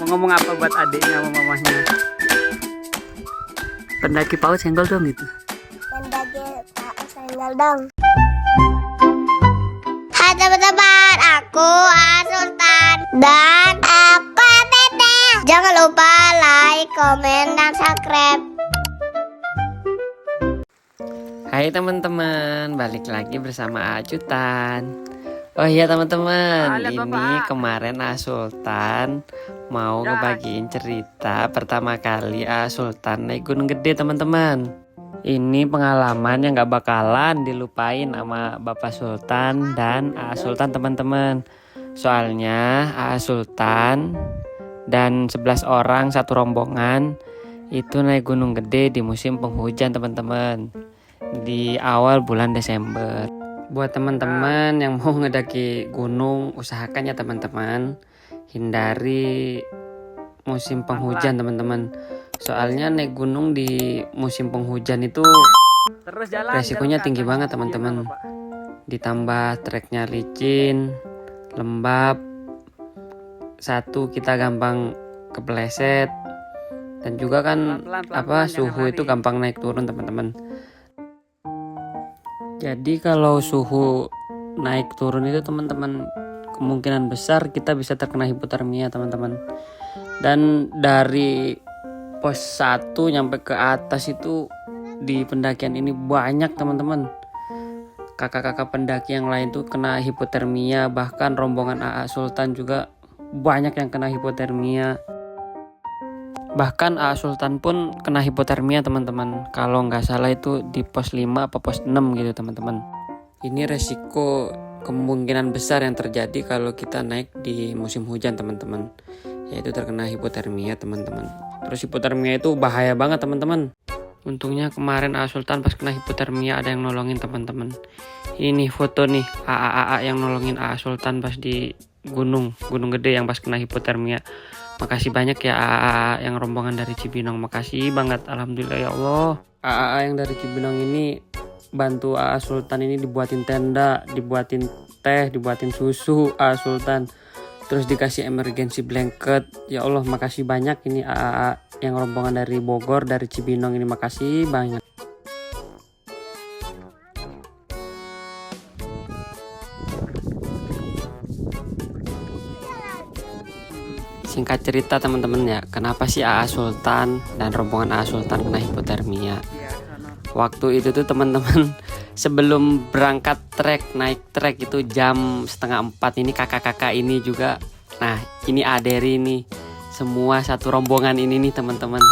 Mau ngomong apa buat adiknya sama mamahnya? Pendaki PAUD senggol dong gitu. Pendaki PAUD senggol dong. Hai teman-teman, aku Sultan dan aku Tete. Jangan lupa like, komen, dan subscribe. Hai teman-teman, balik lagi bersama Acutan. Oh iya teman-teman, ini kemarin Sultan mau ngebagiin cerita pertama kali Sultan naik Gunung Gede teman-teman. Ini pengalaman yang gak bakalan dilupain sama Bapak Sultan dan Sultan teman-teman. Soalnya Sultan dan 11 orang satu rombongan itu naik Gunung Gede di musim penghujan teman-teman, di awal bulan Desember. Buat teman-teman yang mau ngedaki gunung, usahakan ya teman-teman hindari musim penghujan teman-teman. Soalnya naik gunung di musim penghujan itu resikonya tinggi banget teman-teman. Ditambah treknya licin, lembab, satu kita gampang kepleset, dan juga kan suhu itu gampang naik turun teman-teman. Jadi kalau suhu naik turun itu teman-teman, kemungkinan besar kita bisa terkena hipotermia teman-teman. Dan dari pos 1 nyampe ke atas itu di pendakian ini banyak teman-teman. Kakak-kakak pendaki yang lain tuh kena hipotermia, bahkan rombongan Sultan juga banyak yang kena hipotermia. Bahkan Sultan pun kena hipotermia teman-teman. Kalau nggak salah itu di pos 5 apa pos 6 gitu teman-teman. Ini resiko kemungkinan besar yang terjadi kalau kita naik di musim hujan teman-teman, yaitu terkena hipotermia teman-teman. Terus hipotermia itu bahaya banget teman-teman. Untungnya kemarin Sultan pas kena hipotermia ada yang nolongin teman-teman. Ini nih foto nih AA yang nolongin Sultan pas di Gunung Gede yang pas kena hipotermia. Makasih banyak ya AA yang rombongan dari Cibinong. Makasih banget, alhamdulillah ya Allah. AA yang dari Cibinong ini bantu Sultan ini dibuatin tenda, dibuatin teh, dibuatin susu Sultan. Terus dikasih emergency blanket. Ya Allah, makasih banyak ini AA yang rombongan dari Bogor, dari Cibinong ini, makasih banyak. Singkat cerita teman-teman ya, kenapa sih Sultan dan rombongan Sultan kena hipotermia? Waktu itu tuh teman-teman sebelum berangkat naik trek itu jam 3:30 ini kakak-kakak ini juga. Nah ini Aderi nih, semua satu rombongan ini nih teman-teman.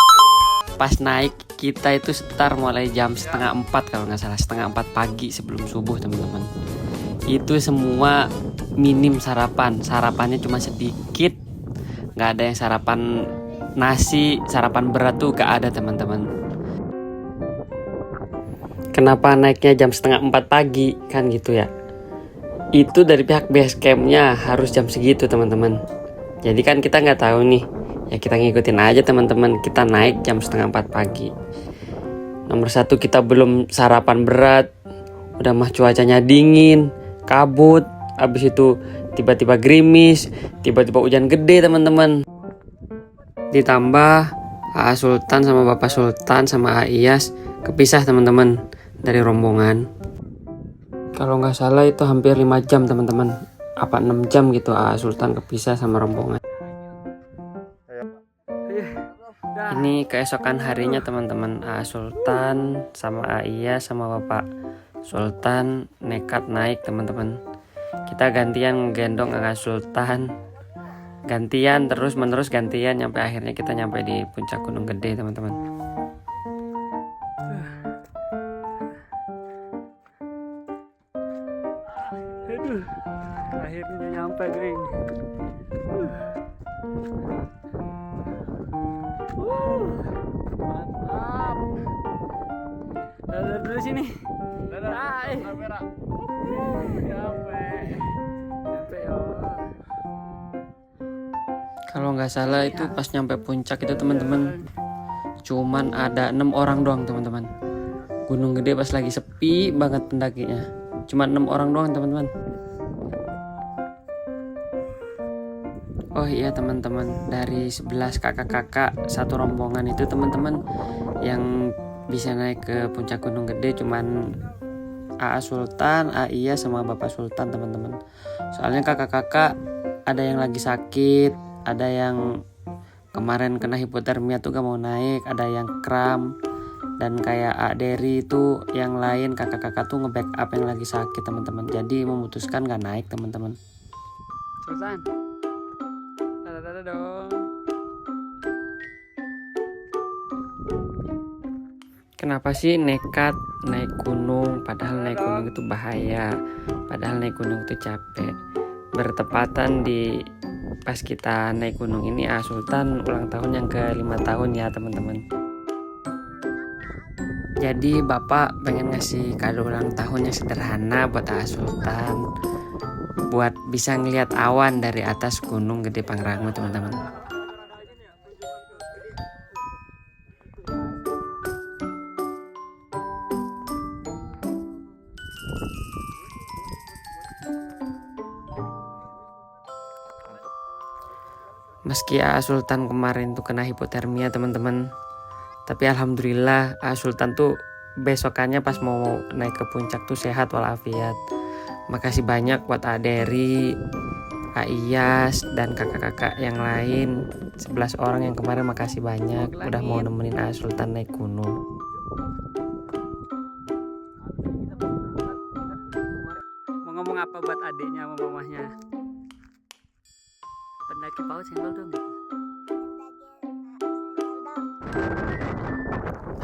Pas naik kita itu sekitar mulai jam 3:30 kalau nggak salah, 3:30 pagi sebelum subuh teman-teman. Itu semua minim sarapannya cuma sedikit. Nggak ada yang sarapan nasi, sarapan berat tuh gak ada teman-teman. Kenapa naiknya jam 3:30 pagi kan gitu ya? Itu dari pihak base campnya harus jam segitu teman-teman. Jadi kan kita nggak tahu nih, ya kita ngikutin aja teman-teman. Kita naik jam 3:30 pagi. Nomor 1 kita belum sarapan berat, udah mah cuacanya dingin, kabut, abis itu tiba-tiba gerimis, tiba-tiba hujan gede teman-teman. Ditambah Sultan sama Bapak Sultan sama Iyas kepisah teman-teman dari rombongan. Kalau nggak salah itu hampir 5 jam teman-teman, apa 6 jam gitu Sultan kepisah sama rombongan. Ini keesokan harinya teman-teman, Sultan sama Iyas sama Bapak Sultan nekat naik teman-teman. Kita gantian gendong Sultan, gantian terus menerus gantian sampai akhirnya kita nyampe di puncak Gunung Gede teman-teman. Aduh, akhirnya nyampe geng. Mantap. Dadah dulu sini. Dadah. Kalau nggak salah itu pas nyampe puncak itu teman-teman, cuman ada 6 orang doang teman-teman. Gunung Gede pas lagi sepi banget pendakinya, cuma 6 orang doang teman-teman. Oh iya teman-teman, dari 11 kakak-kakak satu rombongan itu teman-teman yang bisa naik ke puncak Gunung Gede cuman AA Sultan, Iya sama Bapak Sultan teman-teman. Soalnya kakak-kakak ada yang lagi sakit, ada yang kemarin kena hipotermia tuh gak mau naik, ada yang kram, dan kayak A Dery itu yang lain kakak-kakak tuh nge-backup yang lagi sakit teman-teman. Jadi memutuskan gak naik teman-teman. Sultan. Dadah dong. Kenapa sih nekat naik gunung, padahal naik gunung itu bahaya, padahal naik gunung itu capek. Bertepatan di pas kita naik gunung ini AA Sultan ulang tahun yang ke-5 tahun ya teman-teman. Jadi bapak pengen ngasih kado ulang tahun yang sederhana buat AA Sultan, buat bisa ngelihat awan dari atas Gunung Gede Pangrango teman-teman. Meski AA Sultan kemarin tuh kena hipotermia teman-teman, tapi alhamdulillah AA Sultan tuh besokannya pas mau naik ke puncak tuh sehat walafiat. Makasih banyak buat A Dery, A Iyas, dan kakak-kakak yang lain 11 orang yang kemarin, makasih banyak udah mau nemenin AA Sultan naik gunung. Mau ngomong apa buat adiknya sama mamahnya? Pendaki paus senggol dong gitu.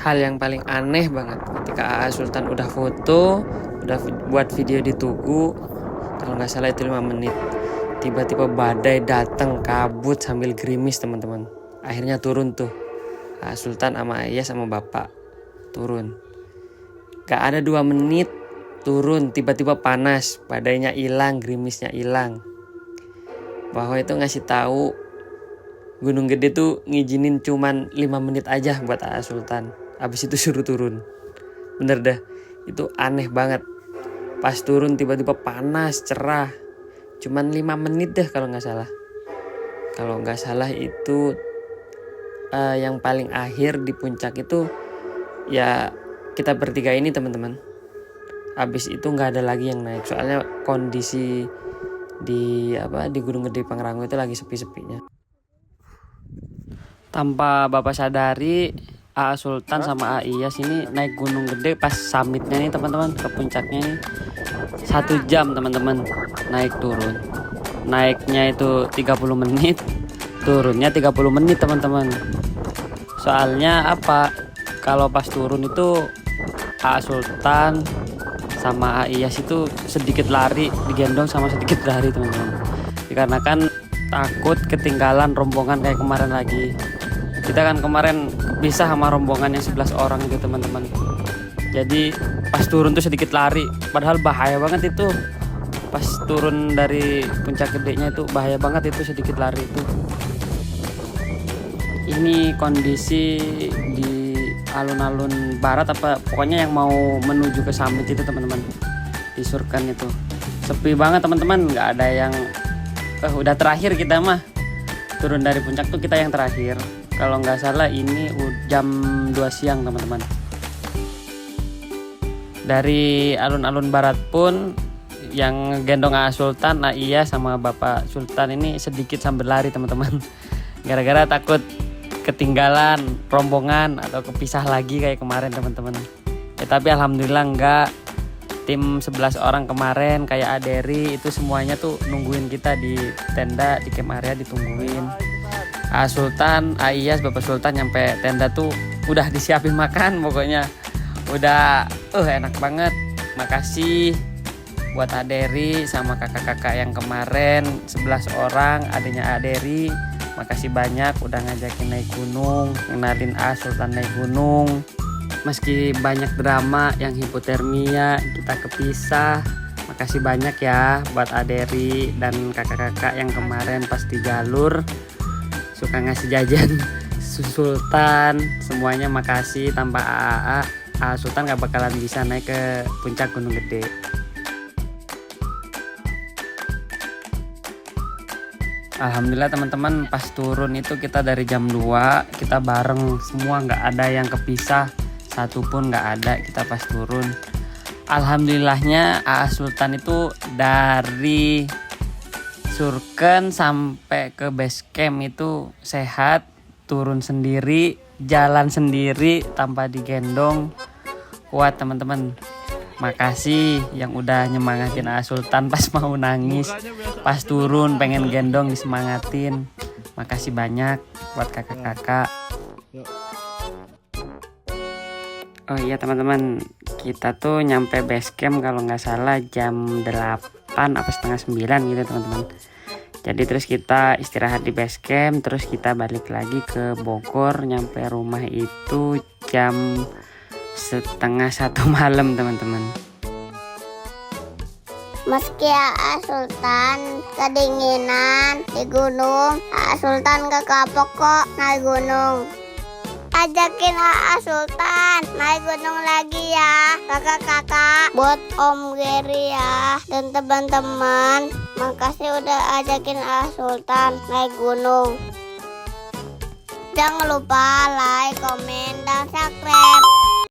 Hal yang paling aneh banget ketika AA Sultan udah foto, udah buat video di Tugu, kalau nggak salah itu 5 menit, tiba-tiba badai datang kabut sambil gerimis teman-teman. Akhirnya turun tuh AA Sultan sama Ayah sama bapak turun. Gak ada 2 menit turun, tiba-tiba panas, badainya hilang, gerimisnya hilang. Bahwa itu ngasih tahu Gunung Gede tuh ngizinin cuman 5 menit aja buat AA Sultan. Abis itu suruh turun. Bener dah, itu aneh banget. Pas turun tiba-tiba panas, cerah. Cuman 5 menit dah kalau nggak salah. Kalau nggak salah itu yang paling akhir di puncak itu ya kita bertiga ini teman-teman. Abis itu nggak ada lagi yang naik. Soalnya kondisi di Gunung Gede Pangrango itu lagi sepi-sepinya. Tanpa bapak sadari, AA Sultan sama A Iyas ini naik Gunung Gede pas summitnya nih teman-teman, ke puncaknya nih 1 jam teman-teman naik turun. Naiknya itu 30 menit, turunnya 30 menit teman-teman. Soalnya apa? Kalau pas turun itu AA Sultan sama A Iyas itu sedikit lari, digendong sama sedikit lari teman-teman. Dikarenakan takut ketinggalan rombongan kayak kemarin lagi. Kita kan kemarin bisa sama rombongan yang 11 orang itu teman-teman. Jadi pas turun tuh sedikit lari, padahal bahaya banget itu. Pas turun dari puncak gedenya itu bahaya banget itu sedikit lari itu. Ini kondisi di alun-alun barat pokoknya yang mau menuju ke summit itu teman-teman, di Surkan itu sepi banget teman-teman, nggak ada yang udah terakhir kita mah turun dari puncak tuh kita yang terakhir. Kalau nggak salah ini jam 2 siang teman-teman. Dari alun-alun barat pun yang gendong AA Sultan, Iya sama Bapak Sultan ini sedikit sambil lari teman-teman, gara-gara takut ketinggalan rombongan atau kepisah lagi kayak kemarin teman-teman. Tapi alhamdulillah enggak. Tim 11 orang kemarin kayak A Dery itu semuanya tuh nungguin kita di tenda, di camp area ditungguin. A Sultan, A Iyas, Bapak Sultan nyampe tenda tuh udah disiapin makan pokoknya. Udah enak banget. Makasih buat A Dery sama kakak-kakak yang kemarin 11 orang, adanya A Dery. Makasih banyak udah ngajakin naik gunung, kenalin A Sultan naik gunung. Meski banyak drama yang hipotermia, kita kepisah. Makasih banyak ya buat A Dery dan kakak-kakak yang kemarin pas di jalur suka ngasih jajan Sultan. Semuanya makasih, tanpa A Sultan gak bakalan bisa naik ke puncak Gunung Gede. Alhamdulillah teman-teman, pas turun itu kita dari jam 2 kita bareng semua, nggak ada yang kepisah, satu pun nggak ada. Kita pas turun, alhamdulillahnya AA Sultan itu dari Surken sampai ke base camp itu sehat, turun sendiri, jalan sendiri tanpa digendong, kuat teman-teman. Makasih yang udah nyemangatin AA Sultan pas mau nangis, pas turun pengen gendong disemangatin. Makasih banyak buat kakak-kakak. Oh iya teman-teman, kita tuh nyampe base camp kalau nggak salah jam 8 apa setengah 9 gitu teman-teman. Jadi terus kita istirahat di base camp, terus kita balik lagi ke Bogor. Nyampe rumah itu jam setengah 1 malam teman-teman. Meski AA Sultan kedinginan di gunung, AA Sultan gak kapok kok naik gunung. Ajakin AA Sultan naik gunung lagi ya kakak-kakak, buat Om Geri ya dan teman-teman. Makasih udah ajakin AA Sultan naik gunung. Jangan lupa like, komen, dan subscribe.